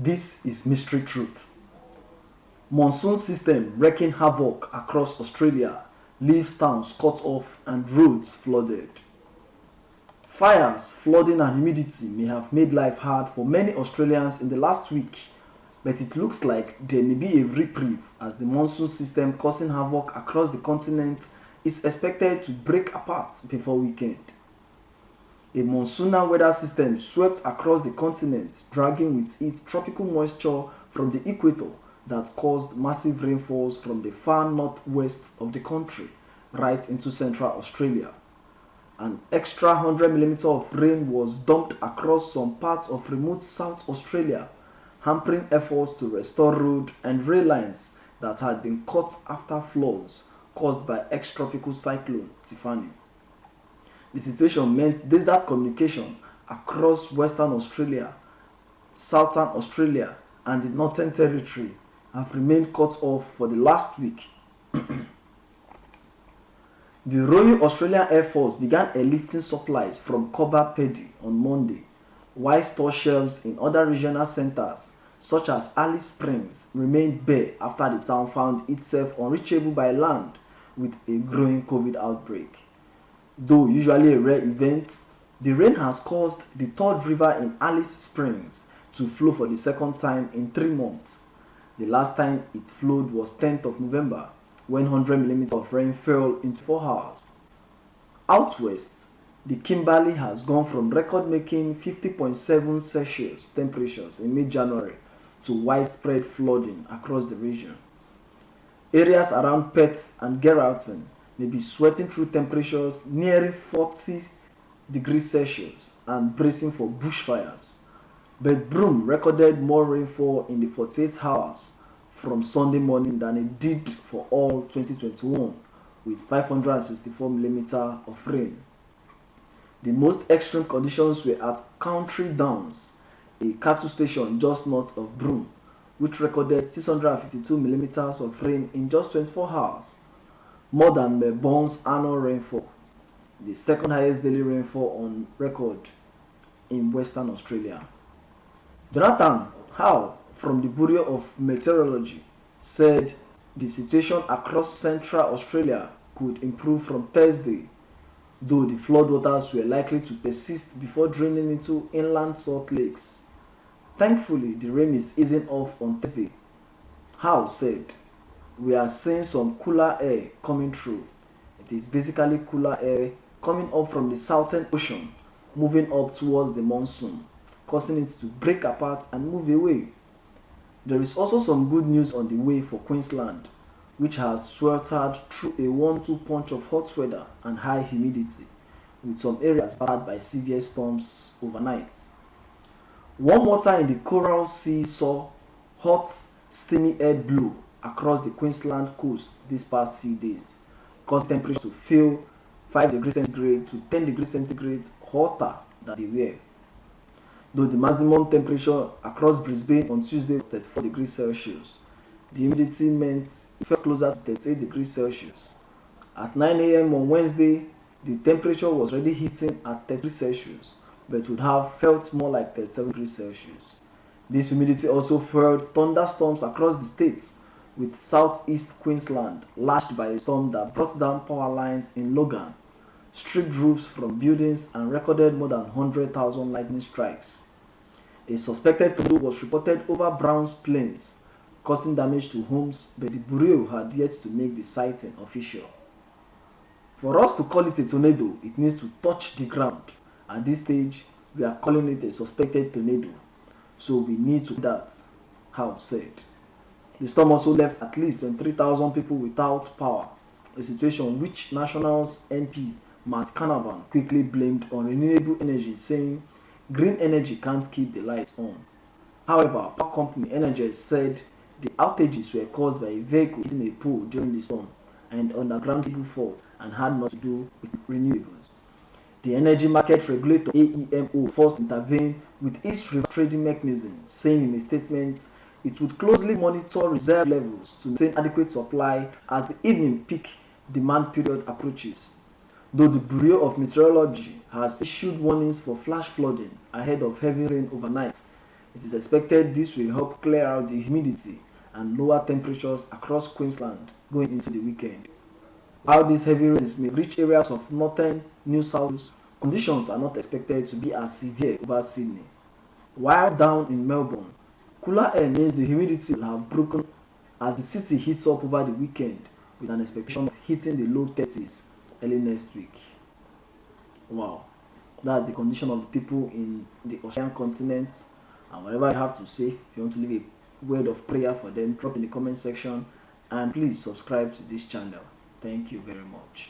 This is mystery truth. Monsoon system wreaking havoc across Australia leaves towns cut off and roads flooded. Fires, flooding and humidity may have made life hard for many Australians in the last week, but it looks like there may be a reprieve as the monsoon system causing havoc across the continent is expected to break apart before weekend. A monsoonal weather system swept across the continent, dragging with it tropical moisture from the equator that caused massive rainfalls from the far northwest of the country right into central Australia. An extra 100 mm of rain was dumped across some parts of remote South Australia, hampering efforts to restore road and rail lines that had been cut after floods caused by ex-tropical cyclone Tiffany. The situation meant desert communication across Western Australia, Southern Australia, and the Northern Territory have remained cut off for the last week. The Royal Australian Air Force began airlifting supplies from Cobber Pedy on Monday, while store shelves in other regional centres such as Alice Springs remained bare after the town found itself unreachable by land with a growing COVID outbreak. Though usually a rare event, the rain has caused the third river in Alice Springs to flow for the second time in 3 months. The last time it flowed was 10th of November, when 100 mm of rain fell in 4 hours. Out west, the Kimberley has gone from record-making 50.7 Celsius temperatures in mid-January to widespread flooding across the region. Areas around Perth and Geraldton may be sweating through temperatures nearing 40 degrees Celsius and bracing for bushfires. But Broome recorded more rainfall in the 48 hours from Sunday morning than it did for all 2021, with 564 mm of rain. The most extreme conditions were at Country Downs, a cattle station just north of Broome, which recorded 652 mm of rain in just 24 hours, more than Melbourne's annual rainfall, the second highest daily rainfall on record in Western Australia. Jonathan Howe from the Bureau of Meteorology said the situation across Central Australia could improve from Thursday, though the floodwaters were likely to persist before draining into inland salt lakes. Thankfully, the rain is easing off on Thursday. Howe said, "We are seeing some cooler air coming through. It is basically cooler air coming up from the Southern Ocean, moving up towards the monsoon, causing it to break apart and move away." There is also some good news on the way for Queensland, which has sweltered through a 1-2 punch of hot weather and high humidity, with some areas battered by severe storms overnight. Warm water in the Coral Sea saw hot, steamy air blow across the Queensland coast these past few days, causing temperatures to feel 5 degrees centigrade to 10 degrees centigrade hotter than they were. Though the maximum temperature across Brisbane on Tuesday was 34 degrees Celsius, the humidity meant it felt closer to 38 degrees Celsius. At 9 a.m. on Wednesday, the temperature was already hitting at 33 Celsius, but would have felt more like 37 degrees Celsius. This humidity also fueled thunderstorms across the states, with southeast Queensland lashed by a storm that brought down power lines in Logan, stripped roofs from buildings, and recorded more than 100,000 lightning strikes. A suspected tornado was reported over Browns Plains, causing damage to homes, but the Bureau had yet to make the sighting official. For us to call it a tornado, it needs to touch the ground. At this stage, we are calling it a suspected tornado, so we need to do that, Howe said. The storm also left at least 23,000 people without power, a situation which Nationals MP Matt Canavan quickly blamed on renewable energy, saying green energy can't keep the lights on. However, power company Energies said the outages were caused by a vehicle hitting a pole during the storm and underground cable fault and had not to do with renewables. The energy market regulator AEMO first intervened with its reverse trading mechanism, saying in a statement it would closely monitor reserve levels to maintain adequate supply as the evening peak demand period approaches. Though the Bureau of Meteorology has issued warnings for flash flooding ahead of heavy rain overnight, It is expected this will help clear out the humidity and lower temperatures across Queensland going into the weekend. While these heavy rains may reach areas of northern New South Wales, conditions are not expected to be as severe over Sydney. While down in Melbourne, cooler air means the humidity will have broken as the city heats up over the weekend, with an expectation of hitting the low 30s early next week. Wow, that's the condition of the people in the Australian continent. And whatever you have to say, if you want to leave a word of prayer for them, drop in the comment section, and please subscribe to this channel. Thank you very much.